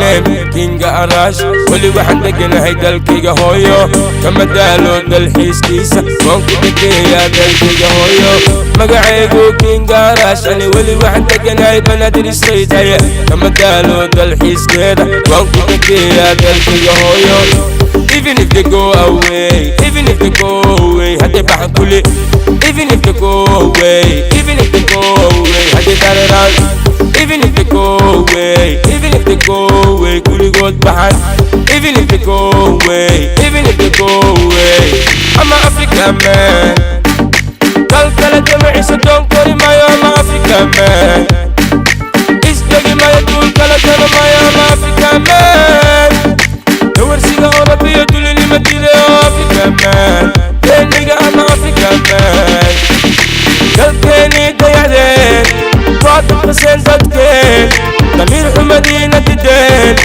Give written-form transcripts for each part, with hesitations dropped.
name King Arash ولي واحد دقنا هيدا الكيغا هويو كما دالو دالحيس كيسا وانكو دقيا دالكيغا هويو مقعيقو كينج Arash يعني ولي واحد دقنا هيدا بنادر ستريت هيا كما دالو دالحيس كيدا وانكو دقيا دالكيغا هويو Even if they go away, even if they go away, hade bahan kuli. Even if they go away, even if they go away, hade dararan. Even if they go away, even if they go away, kuli god bahan. Even if they go away, even if they go away, I'm an African man. Kal jama'i sadon kori maya, I'm an African man. Isbegi maya tul kala jana maya, I'm an African man. Doorsiga European tulili matile African man. Then nigga I'm an African man. Kalkeni dayadeen 40% dadkeen Damir Madina tideen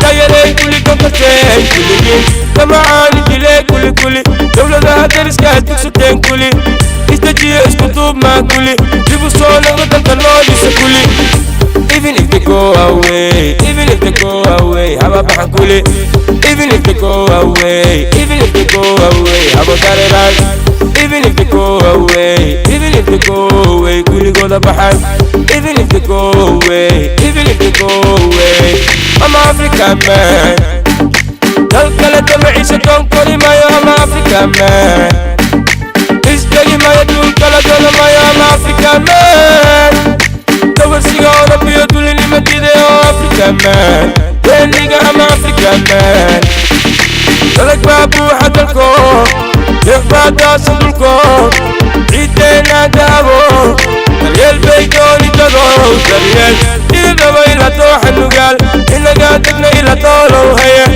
Dayalay kuli kokateen Kuligin kamaani dilay kuli Dawladaha dariska tuksuteen kuli Istajiya iskutub maa kuli Dibu soo nagda kalnoolisa kuli Even if they go away, even if they go away, haba bahan kuli. Even if they go away, even if they go away, haba dararan. Even if they go away, even if they go away, kuli goda bahan. Even if they go away, even if they go away, I'm an African man. Kalkala jama'i sadon kori maya, I'm an African man. Isbegi maya dul kala jana maya, I'm an African man. Doorsiga European tulili matile African man. Then nigga I'm an African man. Dalak babu hadalko Yaqbada sadulko Idena dabo Daryeel baydoni dago Daryeel Idaba ila toha nugal Inaga dagna ila tolo haya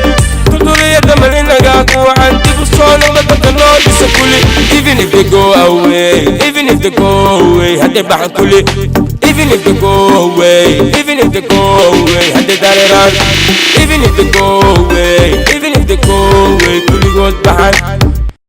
Tuturiya damal inaga kuwan Dibu sono matata no isa kuli Even if they go away, even if they go away, hade bahan kuli. Even if they go away, even if they go away, hade dararan. Even if they go away, even if they go away, kuli god bahan.